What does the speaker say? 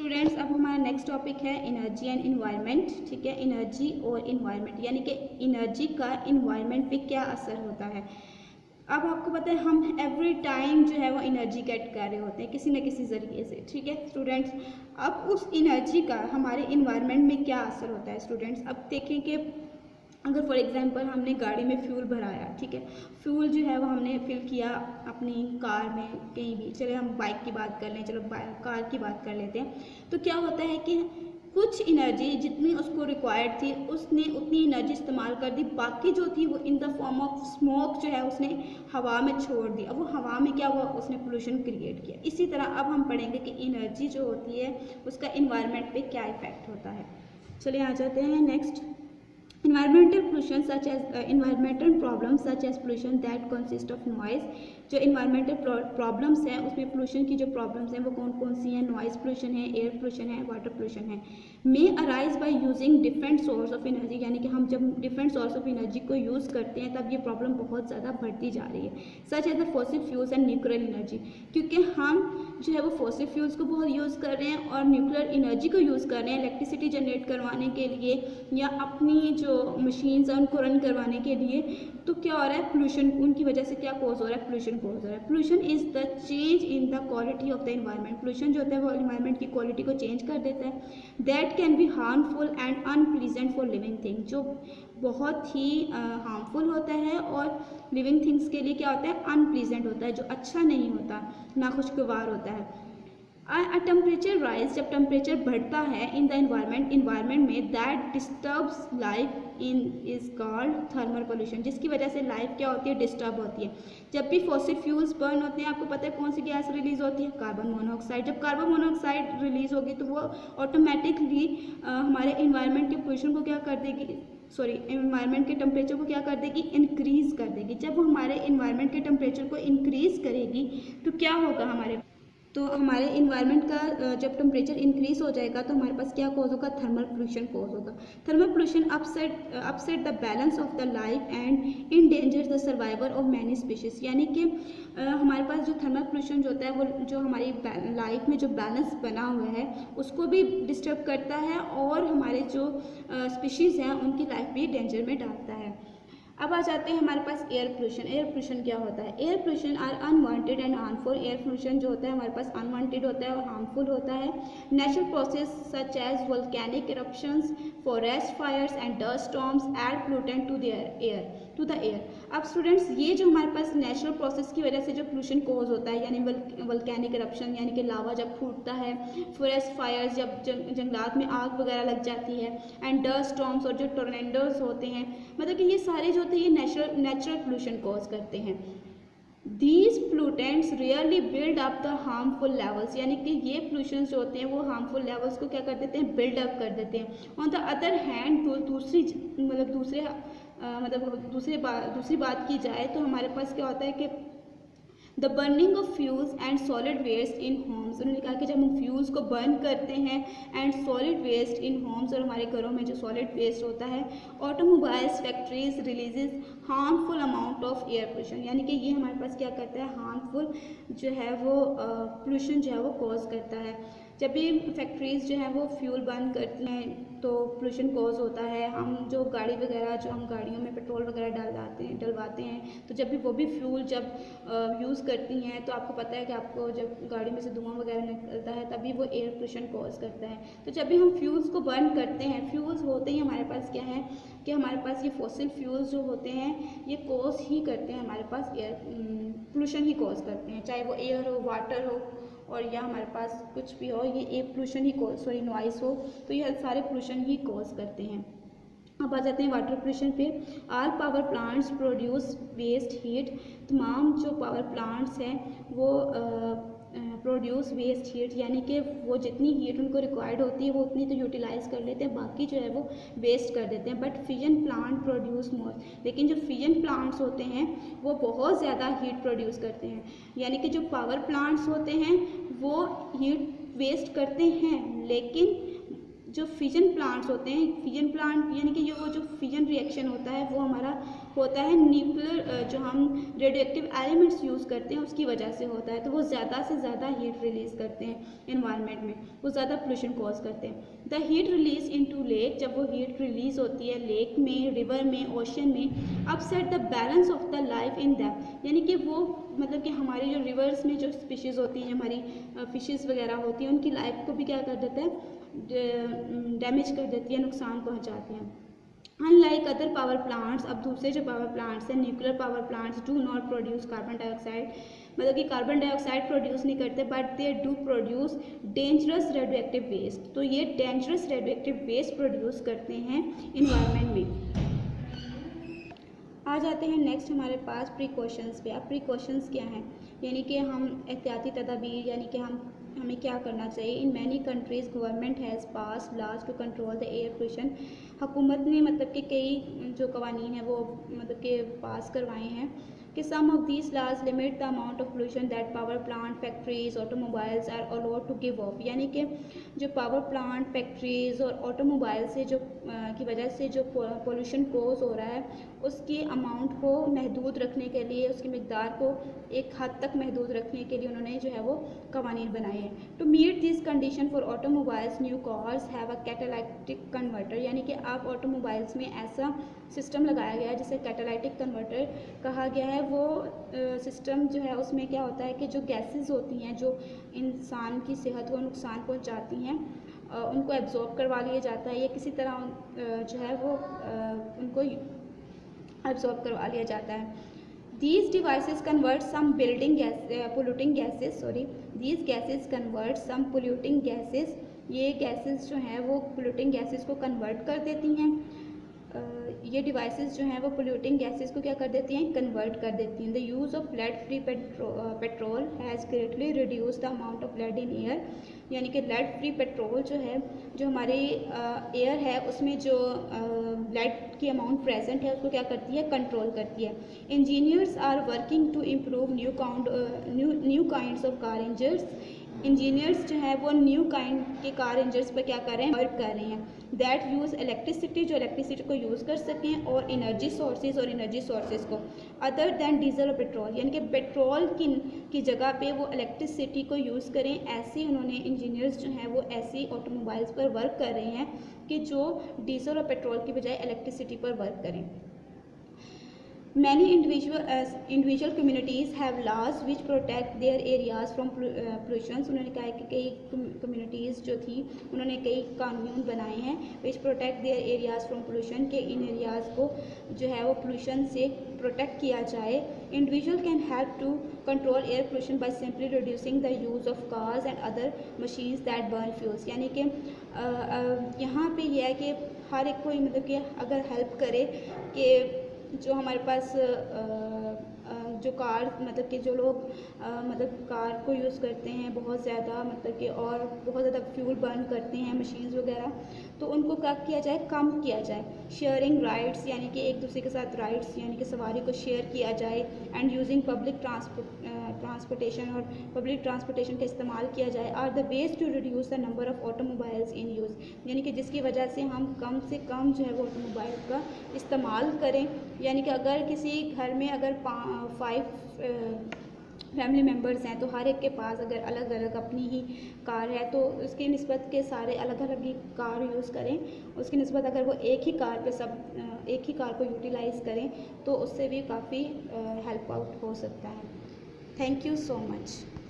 Students, अब हमारा next topic है एनर्जी एंड इन्वायरमेंट। ठीक है, एनर्जी और इन्वायरमेंट यानी कि एनर्जी का इन्वायरमेंट पे क्या असर होता है। अब आपको पता है हम एवरी टाइम जो है वो एनर्जी गेट कर रहे होते हैं किसी न किसी ज़रिए से। ठीक है स्टूडेंट्स, अब उस एनर्जी का हमारे इन्वायरमेंट में क्या असर होता है स्टूडेंट्स। अब देखें कि अगर फॉर एग्जांपल हमने गाड़ी में फ्यूल भराया, ठीक है, फ्यूल जो है वो हमने फिल किया अपनी कार में कहीं भी, चले हम बाइक की बात कर लें, चलो कार की बात कर लेते हैं। तो क्या होता है कि कुछ एनर्जी जितनी उसको रिक्वायर्ड थी उसने उतनी एनर्जी इस्तेमाल कर दी, बाकी जो थी वो in the form of smoke जो है उसने हवा में छोड़ दी। अब वो हवा में क्या हुआ, उसने पोल्यूशन क्रिएट किया। इसी तरह अब हम पढ़ेंगे कि एनर्जी जो होती है उसका इन्वायरमेंट पे क्या इफेक्ट होता है। चलिए आ जाते हैं next. Environmental pollution such as environmental problems such as pollution that consist of noise। जो environmental problems हैं उसमें pollution की जो problems हैं वो कौन कौन सी हैं, noise pollution है, air pollution है, water pollution है। may arise by using different source of energy, यानी कि हम जब different source of energy को use करते हैं तब ये problem बहुत ज़्यादा बढ़ती जा रही है। such as the fossil fuels and nuclear energy, क्योंकि हम जो है वो fossil fuels को बहुत यूज़ कर रहे हैं और nuclear energy को यूज़ कर रहे हैं इलेक्ट्रिसिटी जनरेट करवाने के लिए या अपनी जो मशीन्स हैं उनको रन करवाने के लिए। तो क्या हो रहा है, पोल्यूशन, उनकी वजह से क्या कॉज हो रहा है, पोल्यूशन कॉज हो रहा है। Pollution is the change in the quality of the environment. Pollution जो होता है वो एनवायरनमेंट की क्वालिटी को चेंज कर देता है। That can be harmful and unpleasant for living thing, जो बहुत ही हार्मफुल होता है और लिविंग थिंग्स के लिए क्या होता है, अनप्लीजेंट होता है, जो अच्छा नहीं होता, नाखुशगवार होता है। अ टेम्परेचर राइज, जब टेम्परेचर बढ़ता है इन द इन्वायरमेंट में, that disturbs life in is called thermal pollution, जिसकी वजह से लाइफ क्या होती है, डिस्टर्ब होती है। जब भी फॉसिल फ्यूल्स बर्न होते हैं आपको पता है कौन सी गैस रिलीज होती है, कार्बन मोनोऑक्साइड। जब कार्बन मोनोऑक्साइड रिलीज होगी तो वो ऑटोमेटिकली हमारे इन्वायरमेंट के पोल्यूशन को क्या कर देगी, इन्वायरमेंट के टेम्परेचर को क्या कर देगी, इंक्रीज कर देगी। जब वो हमारे इन्वायरमेंट के टेम्परेचर को इंक्रीज करेगी तो क्या होगा, हमारे इन्वायरमेंट का जब टेम्परेचर इंक्रीज हो जाएगा तो हमारे पास क्या कॉज होगा, थर्मल पोल्यूशन कॉज होगा। Thermal pollution upset the balance of the life and endangers the survival of many species, यानी कि हमारे पास जो थर्मल पोल्यूशन जो होता है वो जो हमारी लाइफ में जो बैलेंस बना हुआ है उसको भी डिस्टर्ब करता है और हमारे जो स्पीशीज़ हैं उनकी लाइफ भी डेंजर में डालता है। अब आ जाते हैं हमारे पास एयर पोल्यूशन। एयर पोल्यूशन क्या होता है, air pollution are unwanted and harmful. Air pollution जो होता है हमारे पास अनवांटेड होता है और हार्मफुल होता है। Natural process such as volcanic eruptions, forest fires and dust storms add pollutant to the air. अब स्टूडेंट्स, ये जो हमारे पास नेचुरल प्रोसेस की वजह से जो पोल्यूशन कॉज होता है, यानी वोल्केनिक इरप्शन यानी कि लावा जब फूटता है, फॉरेस्ट फायर्स जब जंगलात में आग वगैरह लग जाती है, एंड डस्ट स्टॉर्म्स और जो टोर्नेडोज होते हैं, मतलब कि ये सारे जो होते हैं ये नेचुरल पोल्यूशन कॉज करते हैं। These pollutants really build up the harmful levels, यानी कि ये पोल्यूशन जो होते हैं वो हार्मफुल लेवल्स को क्या कर देते हैं, बिल्ड अप कर देते हैं। ऑन द अदर हैंड दूसरी बात की जाए तो हमारे पास क्या होता है कि the burning of fuels and solid waste in homes, उन्होंने कहा कि जब हम फ्यूल्स को बर्न करते हैं and solid waste in homes, और हमारे घरों में जो सॉलिड वेस्ट होता है, automobiles factories releases harmful amount of air pollution, यानी कि ये हमारे पास क्या करता है, हार्मफुल जो है वो पोल्यूशन जो है वो कॉज करता है। जब भी फैक्ट्रीज जो है वो फ्यूल बर्न करती हैं तो पोल्यूशन कॉज होता है। हम जो गाड़ी वगैरह जो हम गाड़ियों में पेट्रोल वगैरह डलवाते हैं तो जब भी वो भी फ्यूल जब यूज़ करती हैं तो आपको पता है कि आपको जब गाड़ी में से धुआं वगैरह निकलता है तभी वो एयर पोल्यूशन कॉज करता है। तो जब भी हम फ्यूल्स को बर्न करते हैं, फ्यूल्स होते ही हमारे पास क्या है कि हमारे पास ये फॉसिल फ्यूल्स जो होते हैं ये कॉज ही करते हैं, हमारे पास एयर पोल्यूशन ही कॉज करते हैं, चाहे वो एयर हो, वाटर हो और या हमारे पास कुछ भी हो, ये एयर पोल्यूशन ही नॉइस हो, तो ये सारे पोल्यूशन ही कॉज करते हैं। अब आ जाते हैं वाटर पोल्यूशन पे। All power plants produce waste heat, तमाम जो पावर प्लांट्स हैं वो प्रोड्यूस वेस्ट हीट, यानी कि वो जितनी हीट उनको रिक्वायर्ड होती है वो उतनी तो यूटिलाइज कर लेते हैं, बाकी जो है वो वेस्ट कर देते हैं। But fission plant produce more, लेकिन जो फिजन प्लांट्स होते हैं वो बहुत ज़्यादा हीट प्रोड्यूस करते हैं, यानी कि जो पावर प्लांट्स होते हैं वो हीट वेस्ट करते हैं, लेकिन जो फिजन प्लांट्स होते हैं, फिजन प्लांट यानी कि वो जो फिजन रिएक्शन होता है वो हमारा होता है न्यूक्लियर जो हम रेडियो एक्टिव एलिमेंट्स यूज़ करते हैं उसकी वजह से होता है। तो वो ज़्यादा से ज़्यादा हीट रिलीज़ करते हैं इन्वायरमेंट में, वो ज़्यादा पोल्यूशन कॉज करते हैं। The heat release into lake, जब वो हीट रिलीज़ होती है लेक में, रिवर में, ओशन में, upset the balance of the life in that, यानी कि वो मतलब कि हमारी जो रिवर्स में जो स्पीशीज़ होती हैं, हमारी फिशेस वगैरह होती हैं, उनकी लाइफ को भी क्या कर देता है, डैमेज कर देती है, नुकसान पहुंचाती हैं। अनलाइक अदर पावर प्लांट्स, अब दूसरे जो पावर प्लांट्स हैं, nuclear power plants do not produce carbon dioxide, मतलब कि कार्बन डाइऑक्साइड प्रोड्यूस नहीं करते, but they do produce dangerous radioactive waste. तो ये dangerous radioactive waste produce करते हैं इन्वायरमेंट में। आ जाते हैं नेक्स्ट हमारे पास प्रिकॉशंस पे। अब प्रिकॉशंस क्या हैं, यानी कि हम एहतियाती तदाबीर, यानी कि हमें क्या करना चाहिए। In many countries government has pass laws to control the air pollution, हुकूमत ने मतलब कि कई जो कवानीन हैं वो मतलब कि पास करवाए हैं कि some of these laws limit the amount of pollution that power plant, factories, automobiles are allowed to give off, यानी कि जो पावर प्लांट, फैक्ट्रीज और ऑटोमोबाइल से जो की वजह से जो पोल्यूशन कोज हो रहा है उसकी अमाउंट को महदूद रखने के लिए, उसकी मकदार को एक हद तक महदूद रखने के लिए उन्होंने जो है वो कवानीन बनाए हैं। To meet this condition for automobiles new cars have a catalytic converter, यानी कि आप ऑटोमोबाइल्स में ऐसा सिस्टम लगाया गया है जिसे कैटालाइटिक कन्वर्टर कहा गया है। वो सिस्टम जो है उसमें क्या होता है कि जो गैसेस होती हैं जो इंसान की सेहत को नुकसान पहुंचाती हैं उनको एब्जॉर्ब करवा लिया जाता है, या किसी तरह जो है वो उनको एब्जॉर्ब करवा लिया जाता है। These devices convert some polluting gases, these gases convert some polluting gases, ये गैसेस जो हैं वो पोल्यूटिंग गैसेस को कन्वर्ट कर देती हैं। ये डिवाइसेस जो हैं वो पोल्यूटिंग गैसेस को क्या कर देती हैं, कन्वर्ट कर देती हैं। The use of lead free petrol has greatly reduce the amount of lead in air, यानी कि लेड फ्री पेट्रोल जो है, जो हमारे एयर है उसमें जो लेड की अमाउंट प्रेजेंट है उसको क्या करती है, कंट्रोल करती है। Engineers are working to improve new kinds of car engines, engineers जो है वो न्यू काइंड के कार इंजर्स पर क्या कर रहे हैं, वर्क कर रहे हैं। दैट यूज़ इलेक्ट्रिसिटी, जो इलेक्ट्रिसिटी को यूज़ कर सकें, और एनर्जी सोर्सेज को अदर दैन डीजल और पेट्रोल, यानी कि पेट्रोल की जगह पे वो इलेक्ट्रिसिटी को यूज़ करें। ऐसे उन्होंने इंजीनियर्स जो हैं वो ऐसी ऑटोमोबाइल्स पर वर्क कर रहे हैं कि जो डीजल और पेट्रोल की बजाय इलेक्ट्रिसिटी पर वर्क करें। Many individual communities have laws which protect their areas from pollution. उन्होंने कहा है कि कई कम्युनिटीज़ जो थी उन्होंने कई कानून बनाए हैं which protect their areas from pollution, के इन एरियाज़ को जो है वो पोल्यूशन से प्रोटेक्ट किया जाए। Individual can help to control air pollution by simply reducing the use of cars and other machines that burn fuels, यानी कि यहाँ पे यह है कि हर एक कोई मतलब कि अगर हेल्प करे कि जो हमारे पास जो कार मतलब कि जो लोग मतलब कार को यूज़ करते हैं बहुत ज़्यादा, मतलब कि और बहुत ज़्यादा फ्यूल बर्न करते हैं मशीन्स वगैरह, तो उनको क्या किया जाए, कम किया जाए। शेयरिंग राइड्स, यानी कि एक दूसरे के साथ राइड्स यानी कि सवारी को शेयर किया जाए। एंड यूजिंग पब्लिक ट्रांसपोर्टेशन, और पब्लिक ट्रांसपोर्टेशन का इस्तेमाल किया जाए। Are the ways to reduce the number of automobiles in use, यानी कि जिसकी वजह से हम कम से कम जो है वो ऑटोमोबाइल का इस्तेमाल करें। यानी कि अगर किसी घर में अगर 5 फैमिली मेम्बर्स हैं तो हर एक के पास अगर अलग अलग अपनी ही कार है तो उसकी निस्बत के सारे अलग अलग ही कार यूज़ करें, उसकी निस्बत अगर वो एक ही कार को यूटिलाइज़ करें तो उससे भी काफ़ी हेल्प आउट हो सकता है। Thank you so much.